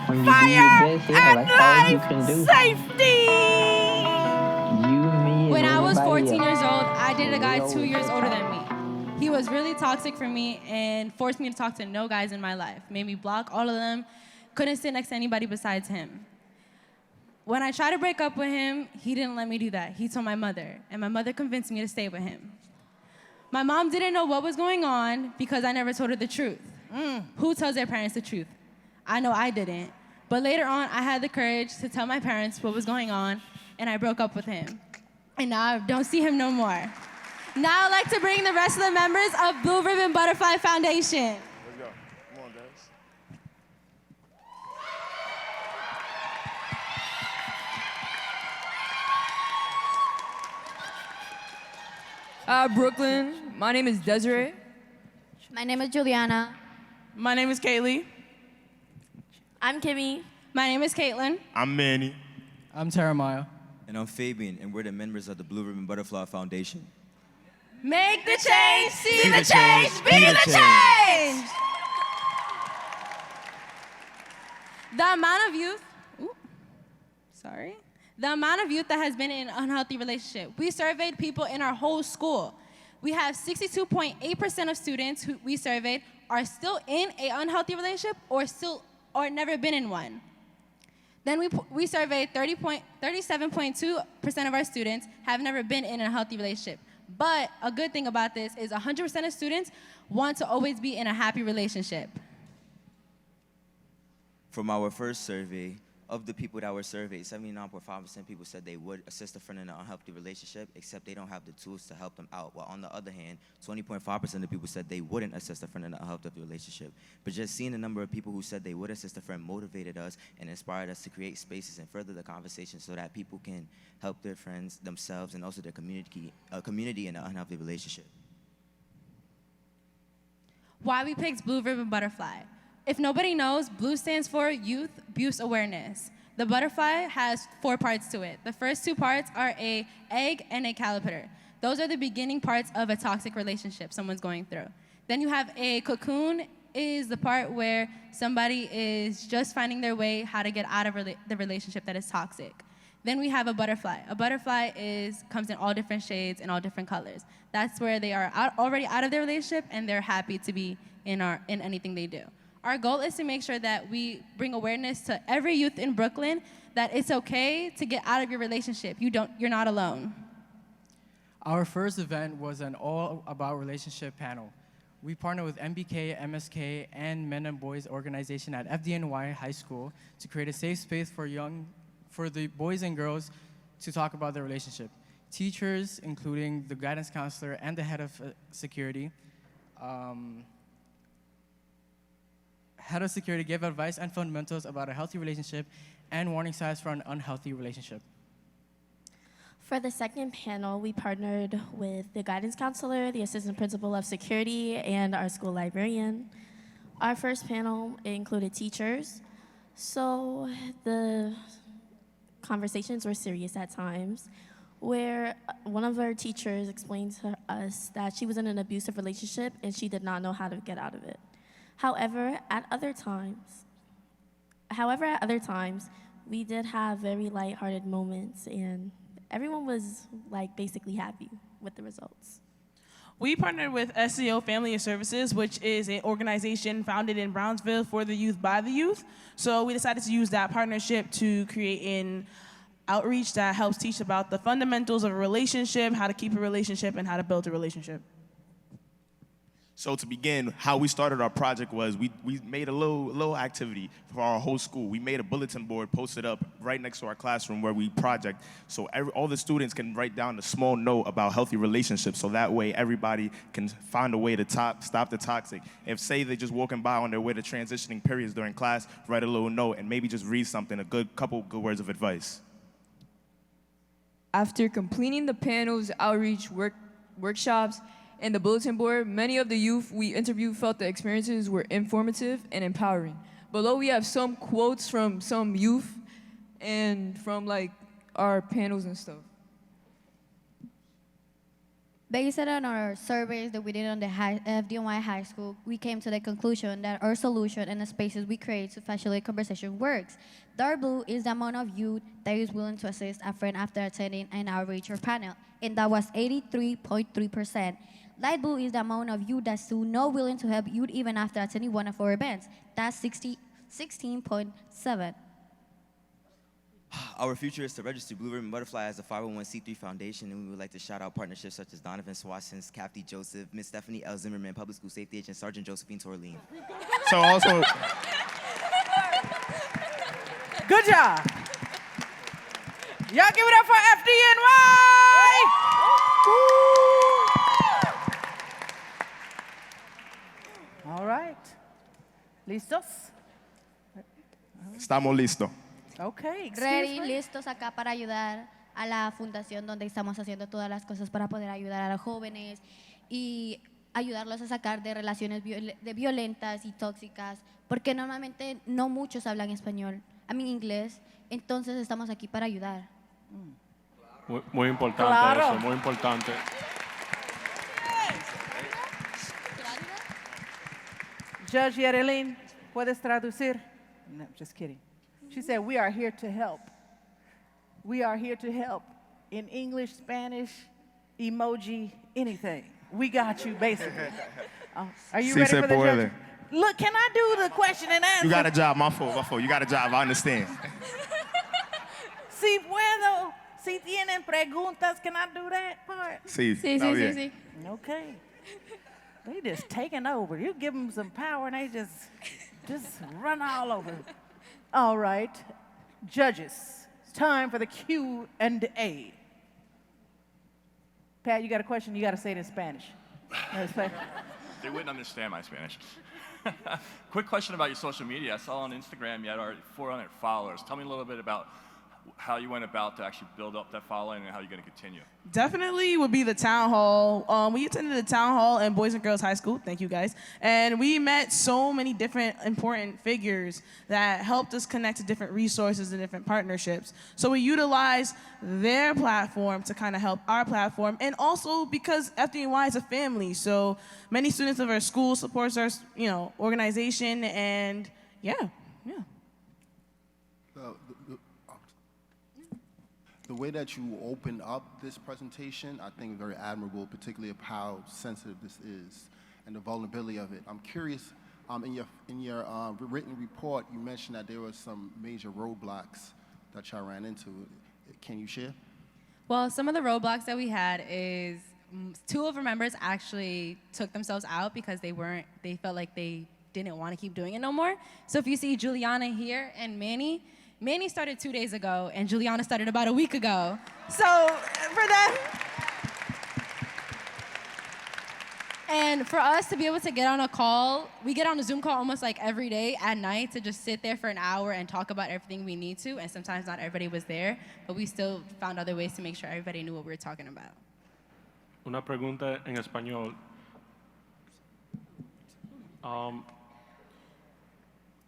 When you do your fire, best, yeah, and that's all you can life do. safety. You, me, When and I was anybody 14 years else. old, I dated a guy We 2 always years catch older up. than me. He was really toxic for me and forced me to talk to no guys in my life. Made me block all of them. Couldn't sit next to anybody besides him. When I tried to break up with him, he didn't let me do that. He told my mother, and my mother convinced me to stay with him. My mom didn't know what was going on because I never told her the truth. Who tells their parents the truth? I know I didn't. But later on, I had the courage to tell my parents what was going on, and I broke up with him. And now I don't see him no more. Now I'd like to bring the rest of the members of Blue Ribbon Butterfly Foundation. Let's go. Come on, guys. Brooklyn. My name is Desiree. My name is Juliana. My name is Kaylee. I'm Kimmy. My name is Caitlin. I'm Manny. I'm Terramaya. And I'm Fabian, and we're the members of the Blue Ribbon Butterfly Foundation. Make the change, see the change, be the change. The amount of youth, the amount of youth that has been in an unhealthy relationship. We surveyed people in our whole school. We have 62.8% of students who we surveyed are still in an unhealthy relationship or never been in one. Then we surveyed 37.2% of our students have never been in a healthy relationship. But a good thing about this is 100% of students want to always be in a happy relationship. From our first survey, of the people that were surveyed, 79.5% people said they would assist a friend in an unhealthy relationship, except they don't have the tools to help them out. While on the other hand, 20.5% of people said they wouldn't assist a friend in an unhealthy relationship. But just seeing the number of people who said they would assist a friend motivated us and inspired us to create spaces and further the conversation so that people can help their friends, themselves, and also their community in an unhealthy relationship. Why we picked Blue Ribbon Butterfly. If nobody knows, BLUE stands for Youth Abuse Awareness. The butterfly has 4 parts to it. The first 2 parts are a egg and a caterpillar. Those are the beginning parts of a toxic relationship someone's going through. Then you have a cocoon, is the part where somebody is just finding their way how to get out of the relationship that is toxic. Then we have a butterfly. A butterfly comes in all different shades and all different colors. That's where they are already out of their relationship and they're happy to be in anything they do. Our goal is to make sure that we bring awareness to every youth in Brooklyn that it's okay to get out of your relationship. You're not alone. Our first event was an all about relationship panel. We partnered with MBK, MSK, and Men and Boys organization at FDNY High School to create a safe space for the boys and girls to talk about their relationship. Teachers, including the guidance counselor and the head of security, gave advice and fundamentals about a healthy relationship and warning signs for an unhealthy relationship. For the second panel, we partnered with the guidance counselor, the assistant principal of security, and our school librarian. Our first panel included teachers. So the conversations were serious at times, where one of our teachers explained to us that she was in an abusive relationship and she did not know how to get out of it. However, at other times, we did have very lighthearted moments, and everyone was basically happy with the results. We partnered with SEO Family Services, which is an organization founded in Brownsville for the youth by the youth. So we decided to use that partnership to create an outreach that helps teach about the fundamentals of a relationship, how to keep a relationship, and how to build a relationship. So to begin, how we started our project was we made a little activity for our whole school. We made a bulletin board, posted up right next to our classroom where we project, so all the students can write down a small note about healthy relationships, so that way everybody can find a way to stop the toxic. If, say, they're just walking by on their way to transitioning periods during class, write a little note and maybe just read something, couple good words of advice. After completing the panels, outreach workshops, and the bulletin board, many of the youth we interviewed felt the experiences were informative and empowering. Below we have some quotes from some youth and from our panels and stuff. Based on our surveys that we did on the FDNY High School, we came to the conclusion that our solution and the spaces we create to facilitate conversation works. Dark blue is the amount of youth that is willing to assist a friend after attending an outreach or panel, and that was 83.3%. Light blue is the amount of youth that's still not willing to help youth even after attending one of our events. That's 16.7. Our future is to register Blue Ribbon Butterfly as a 501c3 foundation, and we would like to shout out partnerships such as Donovan Swassons, Kathy Joseph, Miss Stephanie L. Zimmerman, Public School Safety Agent Sergeant Josephine Torleen. So also, Good job. Y'all give it up for FDNY. All right. ¿Listos? estamos listos. Okay. Ready, listos acá para ayudar a la fundación donde estamos haciendo todas las cosas para poder ayudar a los jóvenes y ayudarlos a sacar de relaciones violentas y tóxicas, porque normalmente no muchos hablan español, inglés, entonces estamos aquí para ayudar. Muy importante Claro. eso, muy importante. Judge Yerelin, ¿puedes traducir? No, just kidding. She said, we are here to help. We are here to help in English, Spanish, emoji, anything. We got you, basically. Are you Sí ready se for the puede. judge? Look, can I do the question and answer? You got a job, my fault. You got a job, I understand. Si puedo, si tienen preguntas, can I do that part? Sí, Sí, está sí, sí, bien. sí. Okay. They just taking over. You give them some power and they just run all over. All right, judges, it's time for the Q&A. Pat, you got a question? You got to say it in Spanish. No, Spanish. They wouldn't understand my Spanish. Quick question about your social media. I saw on Instagram you had already 400 followers. Tell me a little bit about how you went about to actually build up that following and how you're going to continue. Definitely would be the town hall. We attended the town hall in Boys and Girls High School. Thank you, guys. And we met so many different important figures that helped us connect to different resources and different partnerships. So we utilized their platform to kind of help our platform. And also because FDNY is a family, so many students of our school supports our, organization. And yeah. The way that you opened up this presentation, I think very admirable, particularly of how sensitive this is and the vulnerability of it. I'm curious, in your written report, you mentioned that there were some major roadblocks that y'all ran into. Can you share? Well, some of the roadblocks that we had is two of our members actually took themselves out because they felt like they didn't want to keep doing it no more. So if you see Juliana here and Manny started 2 days ago, and Juliana started about a week ago. So for them, and for us to be able to get on a call, we get on a Zoom call almost like every day at night to just sit there for an hour and talk about everything we need to. And sometimes not everybody was there, but we still found other ways to make sure everybody knew what we were talking about. Una pregunta en español.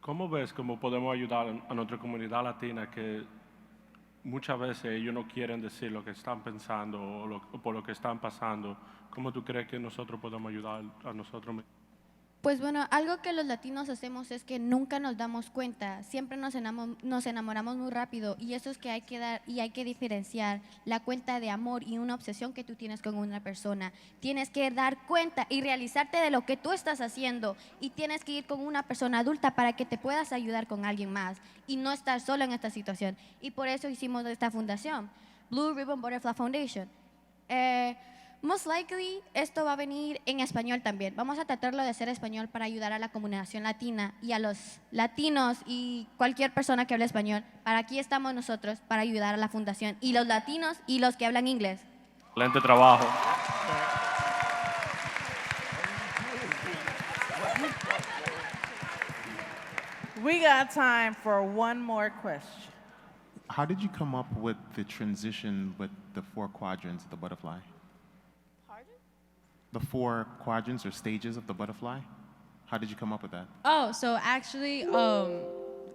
¿Cómo ves cómo podemos ayudar a nuestra comunidad latina que muchas veces ellos no quieren decir lo que están pensando o por lo que están pasando? ¿Cómo tú crees que nosotros podemos ayudar a nosotros mismos? Pues bueno, algo que los latinos hacemos es que nunca nos damos cuenta, siempre nos enamoramos muy rápido y eso es que hay que dar y hay que diferenciar la cuenta de amor y una obsesión que tú tienes con una persona. Tienes que dar cuenta y realizarte de lo que tú estás haciendo y tienes que ir con una persona adulta para que te puedas ayudar con alguien más y no estar solo en esta situación. Y por eso hicimos esta fundación, Blue Ribbon Butterfly Foundation. Most likely, esto va a venir en español también. Vamos a tratarlo de hacer español para ayudar a la comunidad latina y a los latinos y cualquier persona que hable español. Para aquí estamos nosotros, para ayudar a la fundación y los latinos y los que hablan inglés. Excelente trabajo. We got time for one more question. How did you come up with the transition with the 4 quadrants of the butterfly? The 4 quadrants or stages of the butterfly? How did you come up with that? Oh, so actually,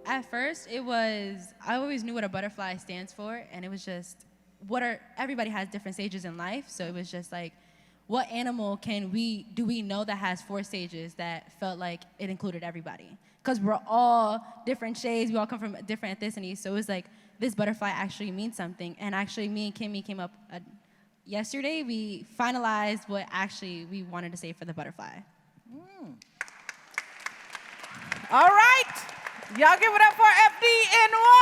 at first I always knew what a butterfly stands for, and it was just, everybody has different stages in life, so it was just like, what animal do we know that has 4 stages that felt like it included everybody? Because we're all different shades, we all come from different ethnicities, so it was like, this butterfly actually means something. And actually, me and Kimmy came up yesterday, we finalized what actually we wanted to say for the butterfly. All right. Y'all give it up for FDNY.